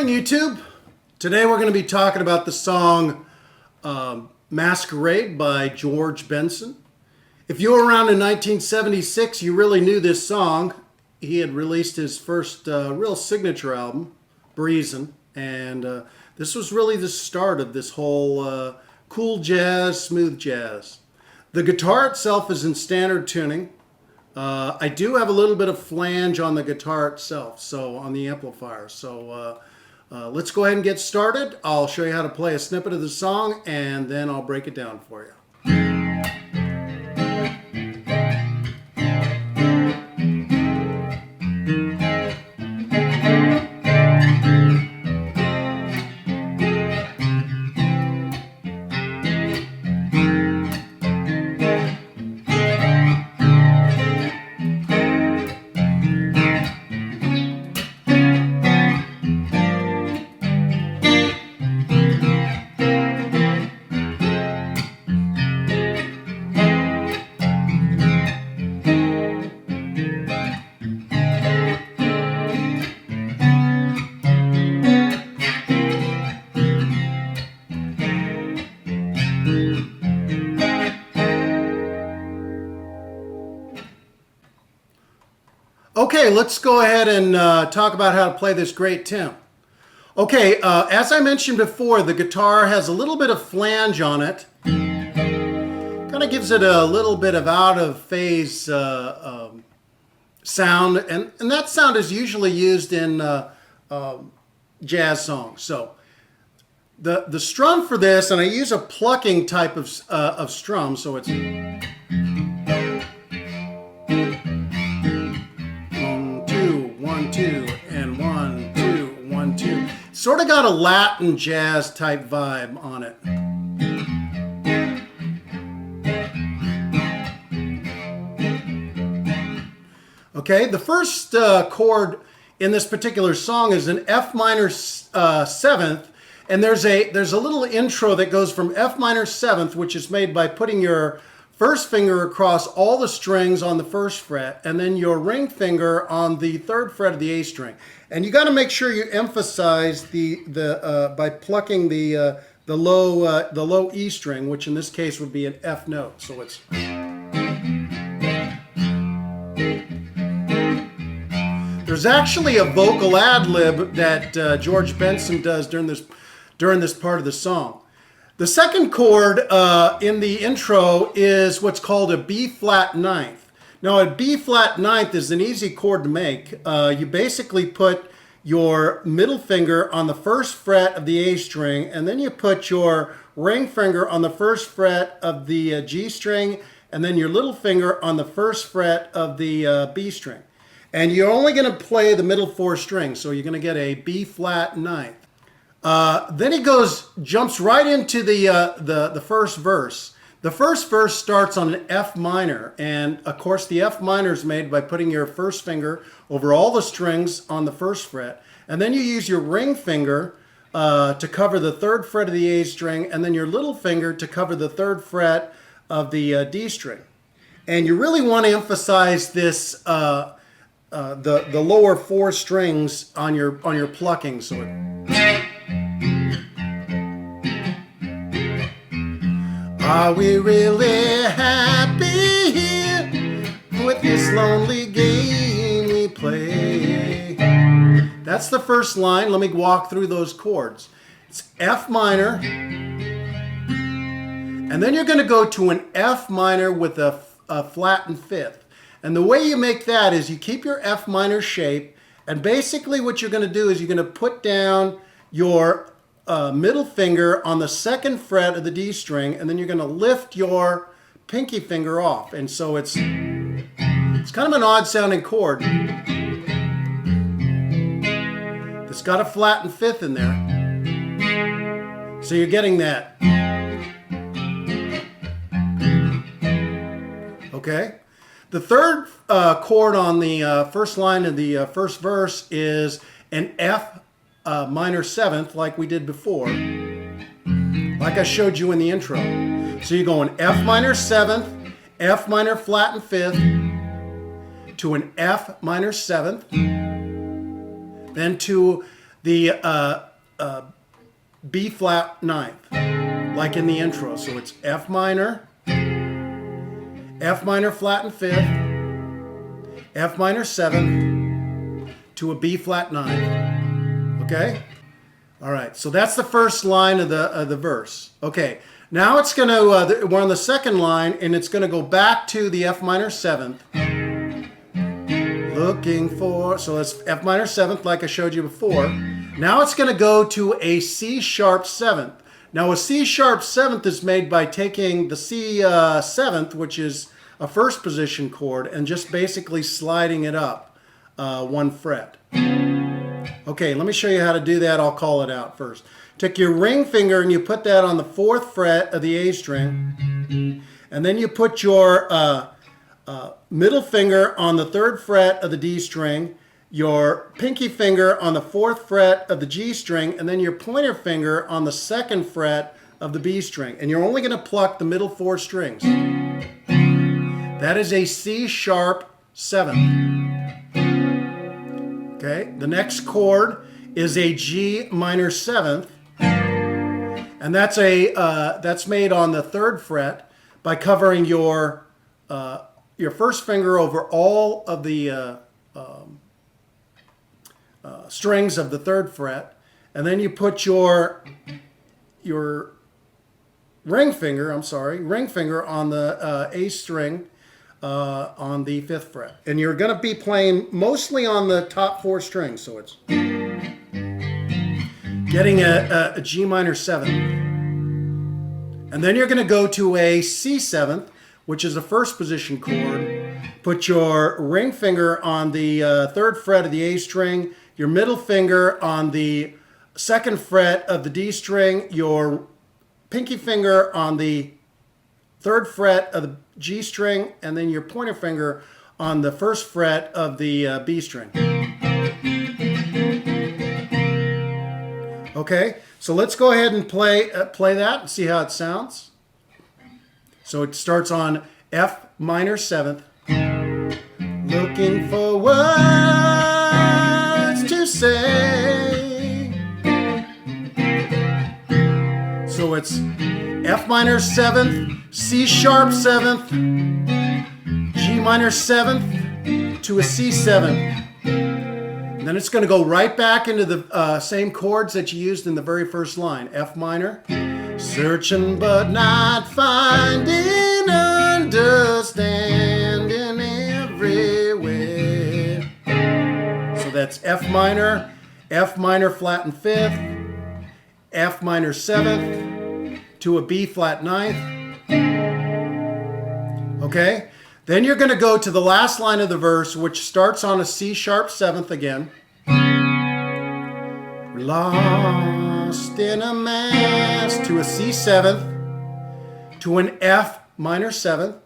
morning, YouTube. Today we're going to be talking about the song Masquerade by George Benson. If you were around in 1976, you really knew this song. He had released his first real signature album, Breezin', and this was really the start of this whole cool jazz, smooth jazz. The guitar itself is in standard tuning. I do have a little bit of flange on the guitar itself, so on the amplifier. So let's go ahead and get started. I'll show you how to play a snippet of the song, and then I'll break it down for you. Okay, let's go ahead and talk about how to play this great tune. Okay, as I mentioned before, the guitar has a little bit of flange on it. Kind of gives it a little bit of out of phase sound, and that sound is usually used in jazz songs. So the strum for this, and I use a plucking type of strum, so it's 1 2 and 1 2 1 2. Sort of got a Latin jazz type vibe on it. Okay, the first chord in this particular song is an F minor 7th, and there's a little intro that goes from F minor 7th, which is made by putting your first finger across all the strings on the first fret, and then your ring finger on the third fret of the A string. And you got to make sure you emphasize by plucking the low E string, which in this case would be an F note. So it's there's actually a vocal ad lib that George Benson does during this part of the song. The second chord in the intro is what's called a B flat ninth. Now, a B flat ninth is an easy chord to make. You basically put your middle finger on the first fret of the A string, and then you put your ring finger on the first fret of the G string, and then your little finger on the first fret of the B string. And you're only going to play the middle 4 strings, so you're going to get a B flat ninth. Then he jumps right into the first verse. The first verse starts on an F minor, and of course the F minor is made by putting your first finger over all the strings on the first fret, and then you use your ring finger to cover the third fret of the A string, and then your little finger to cover the third fret of the D string. And you really want to emphasize this the lower 4 strings on your plucking, so it. Are we really happy here with this lonely game we play? That's the first line. Let me walk through those chords. It's F minor, and then you're going to go to an F minor with a flattened 5th. And the way you make that is you keep your F minor shape, and basically what you're going to do is you're going to put down your middle finger on the second fret of the D string, and then you're going to lift your pinky finger off. And so it's kind of an odd sounding chord. It's got a flattened 5th in there. So you're getting that. Okay? The third chord on the first line of the first verse is an F minor 7th, like we did before, like I showed you in the intro. So you go an F minor 7th, F minor flattened 5th, to an F minor 7th, then to the B flat ninth, like in the intro. So it's F minor flattened fifth, F minor seventh to a B flat ninth. Okay? All right, so that's the first line of the verse. Okay, now it's going to, we're on the second line, and it's going to go back to the F minor seventh. Looking for, so it's F minor seventh like I showed you before. Now it's going to go to a C sharp seventh. Now a C sharp seventh is made by taking the C seventh, which is a first position chord, and just basically sliding it up one fret. Okay, let me show you how to do that. I'll call it out first. Take your ring finger and you put that on the fourth fret of the A string, and then you put your middle finger on the third fret of the D string, your pinky finger on the fourth fret of the G string, and then your pointer finger on the second fret of the B string. And you're only going to pluck the middle four strings. That is a C sharp seventh. Okay, the next chord is a G minor seventh, and that's made on the third fret by covering your first finger over all of the strings of the third fret, and then you put your ring finger on the A string on the fifth fret, and you're going to be playing mostly on the top four strings, so it's getting a G minor seventh, and then you're going to go to a C seventh, which is a first position chord. Put your ring finger on the third fret of the A string, your middle finger on the second fret of the D string, your pinky finger on the third fret of the G string, and then your pointer finger on the first fret of the B string. Okay, so let's go ahead and play that and see how it sounds. So it starts on F minor seventh. Looking for words to say. So it's F minor seventh, C sharp seventh, G minor seventh to a C seventh. And then it's going to go right back into the same chords that you used in the very first line. F minor, searching but not finding, understanding everywhere. So that's F minor flattened fifth, F minor seventh to a B flat ninth. Okay? Then you're going to go to the last line of the verse, which starts on a C sharp seventh again. We're lost in a mass to a C seventh to an F minor seventh.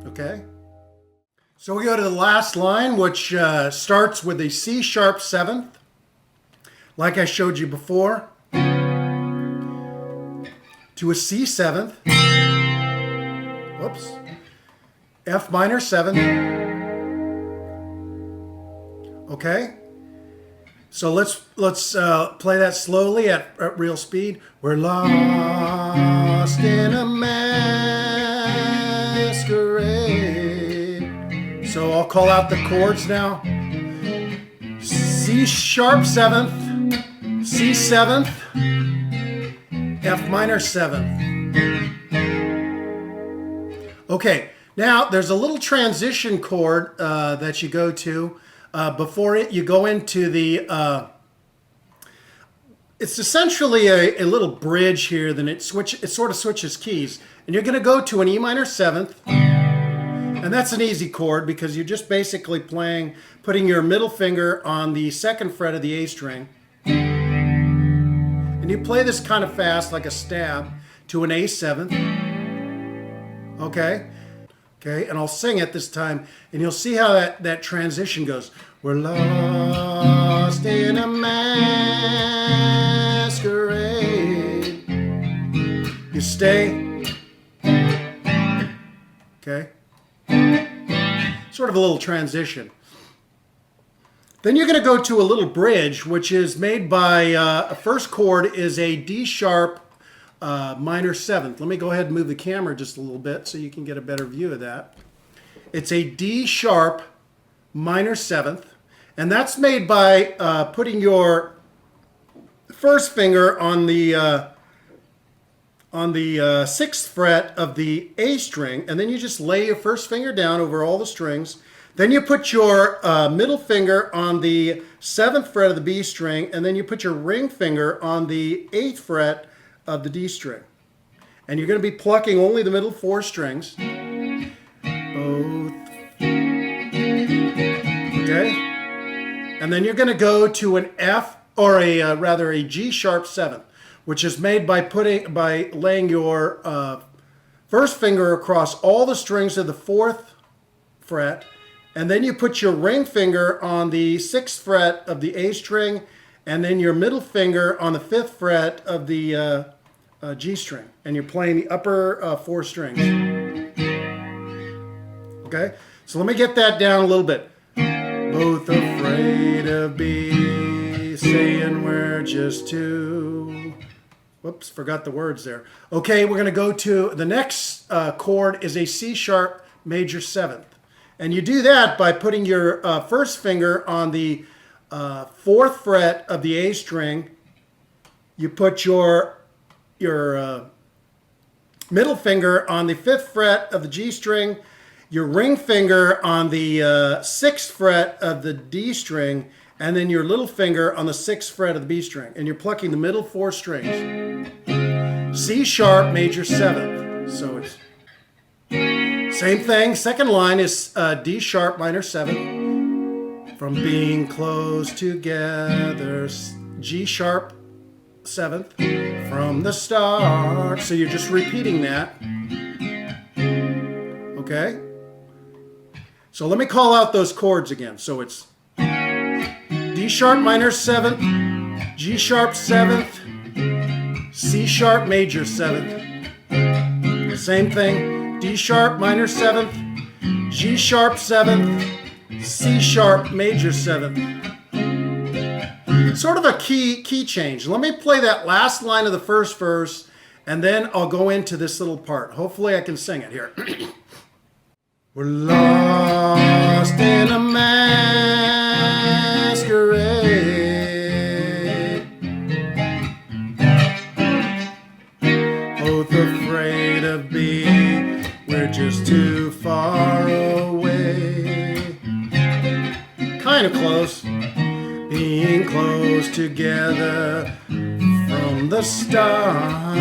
Okay? So we go to the last line, which starts with a C sharp seventh, like I showed you before, to a C seventh. Whoops. F minor seventh. Okay? So let's play that slowly at real speed. We're lost in a masquerade. So I'll call out the chords now. C sharp seventh, C seventh, F minor seventh. Okay, now there's a little transition chord that you go to. Before it, you go into the, it's essentially a little bridge here, then it sort of switches keys. And you're going to go to an E minor seventh, and that's an easy chord because you're just basically putting your middle finger on the second fret of the A string. And you play this kind of fast, like a stab, to an A seventh. Okay? Okay, and I'll sing it this time, and you'll see how that transition goes. We're lost in a masquerade. You stay. Okay? Sort of a little transition. Then you're going to go to a little bridge, which is made by, a first chord is a D sharp minor 7th. Let me go ahead and move the camera just a little bit so you can get a better view of that. It's a D sharp minor 7th, and that's made by putting your first finger on the 6th fret of the A string, and then you just lay your first finger down over all the strings. Then you put your middle finger on the 7th fret of the B string, and then you put your ring finger on the 8th fret of the D string. And you're going to be plucking only the middle 4 strings. Both. Okay? And then you're going to go to an F, or rather a G sharp 7th, which is made by laying your first finger across all the strings of the 4th fret, and then you put your ring finger on the 6th fret of the A string, and then your middle finger on the 5th fret of the G string, and you're playing the upper 4 strings. Okay, so let me get that down a little bit. Both afraid of B, saying we're just two. Whoops, forgot the words there. Okay, we're going to go to the next chord is a C sharp major 7th. And you do that by putting your first finger on the 4th fret of the A string. You put your middle finger on the 5th fret of the G string, your ring finger on the 6th fret of the D string, and then your little finger on the 6th fret of the B string. And you're plucking the middle 4 strings. C sharp major 7th. So it's same thing. Second line is D sharp minor 7th. From being close together, G sharp 7th from the start. So you're just repeating that. Okay? So let me call out those chords again. So it's D sharp minor 7th, G sharp 7th, C sharp major 7th. Same thing. D sharp minor 7th, G sharp 7th, C sharp major 7th. Sort of a key change. Let me play that last line of the first verse, and then I'll go into this little part. Hopefully I can sing it here. We're lost in a masquerade, both afraid of being, we're just too far away. Kind of close, being close together from the start.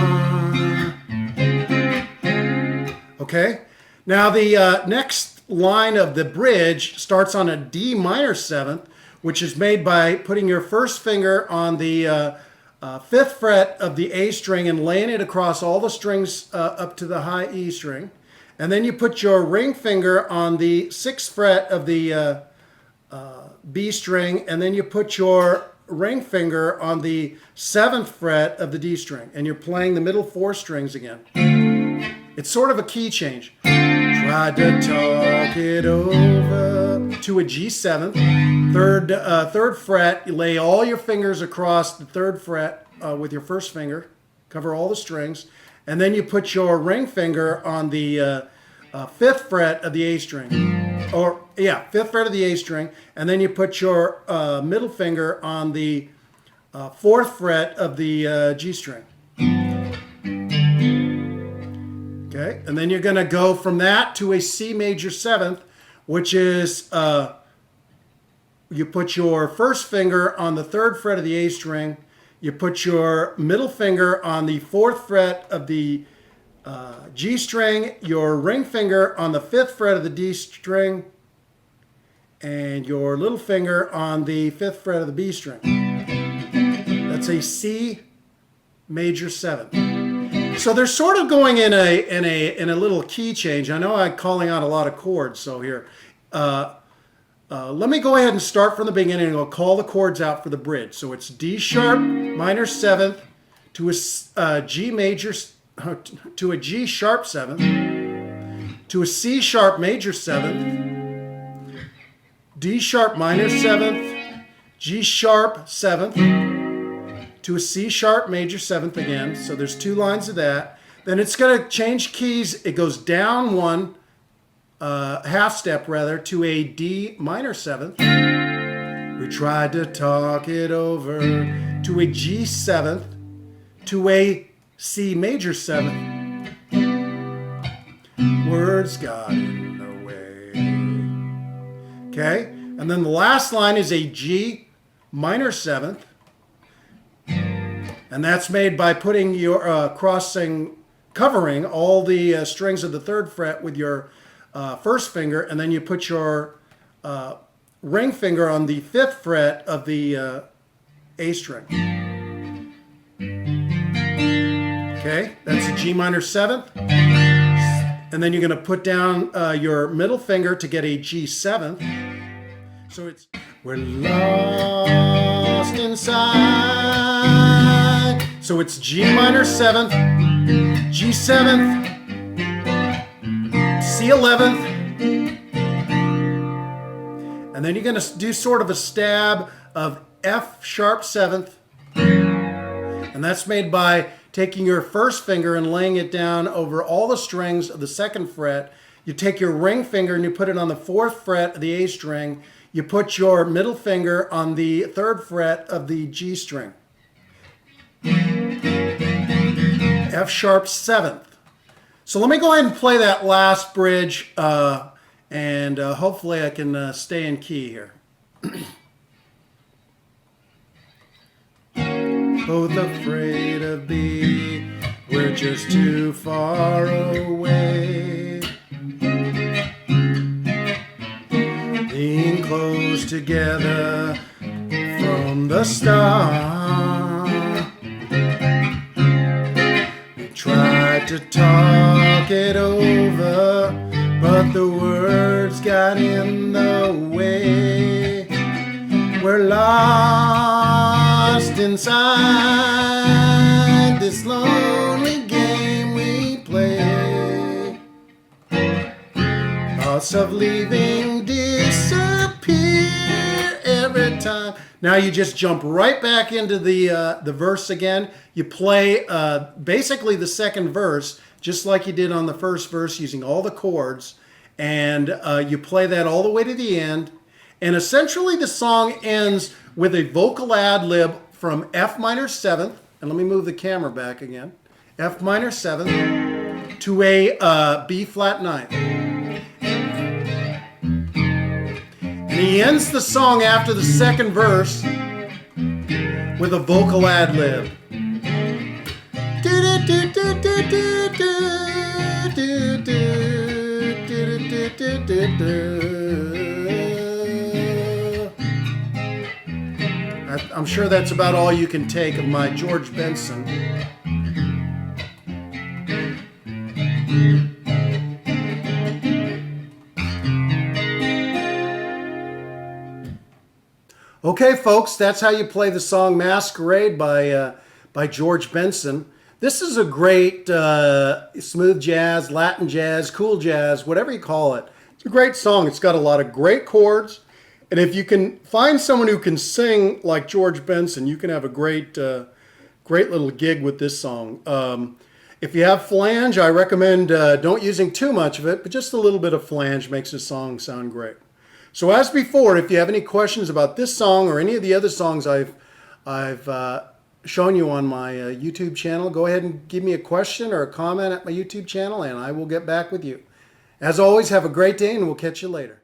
Okay? Now the next line of the bridge starts on a D minor 7th, which is made by putting your first finger on the 5th fret of the A string and laying it across all the strings up to the high E string. And then you put your ring finger on the 6th fret of the B string, and then you put your ring finger on the 7th fret of the D string, and you're playing the middle 4 strings again. It's sort of a key change. Tried to talk it over to a G7th, third fret. You lay all your fingers across the 3rd fret with your first finger, cover all the strings, and then you put your ring finger on the 5th fret of the A string, 5th fret of the A string, and then you put your middle finger on the 4th fret of the G string. Okay, and then you're going to go from that to a C major 7th, which is you put your first finger on the 3rd fret of the A string, you put your middle finger on the 4th fret of the G string, your ring finger on the 5th fret of the D string, and your little finger on the 5th fret of the B string. That's a C major 7th. So they're sort of going in a little key change. I know I'm calling out a lot of chords, so here. Let me go ahead and start from the beginning and I'll call the chords out for the bridge. So it's D sharp minor 7th to a G major, to a G sharp 7th, to a C sharp major 7th, D sharp minor 7th, G sharp 7th to a C sharp major 7th again. So there's 2 lines of that. Then it's going to change keys. It goes down 1 half step rather to a D minor 7th. We tried to talk it over to a G 7th to a C major 7th. Words got in the way. Okay? And then the last line is a G minor 7th. And that's made by putting your covering all the strings of the 3rd fret with your 1st finger, and then you put your ring finger on the 5th fret of the A string. Okay, that's a G minor 7th. And then you're going to put down your middle finger to get a G 7th. So it's, we're lost inside. So it's G minor 7th, G 7th, C 11th, and then you're going to do sort of a stab of F sharp 7th, and that's made by taking your 1st finger and laying it down over all the strings of the 2nd fret. You take your ring finger and you put it on the 4th fret of the A string. You put your middle finger on the 3rd fret of the G string. F sharp 7th. So let me go ahead and play that last bridge, and hopefully I can stay in key here. Both afraid of B, we're just too far away. Being close together from the start. We tried to talk it over, but the words got in the way. We're lost inside this lonely game we play. Thoughts of leaving disappear every time. Now you just jump right back into the verse again. You play basically the 2nd verse, just like you did on the 1st verse, using all the chords. And you play that all the way to the end. And essentially the song ends with a vocal ad lib from F minor 7th. And let me move the camera back again. F minor 7th to a B flat 9th. And he ends the song after the 2nd verse with a vocal ad lib. I'm sure that's about all you can take of my George Benson. Okay, folks, that's how you play the song Masquerade by George Benson. This is a great smooth jazz, Latin jazz, cool jazz, whatever you call it. It's a great song. It's got a lot of great chords. And if you can find someone who can sing like George Benson, you can have a great little gig with this song. If you have flange, I recommend don't using too much of it, but just a little bit of flange makes the song sound great. So as before, if you have any questions about this song or any of the other songs I've shown you on my YouTube channel, go ahead and give me a question or a comment at my YouTube channel, and I will get back with you. As always, have a great day, and we'll catch you later.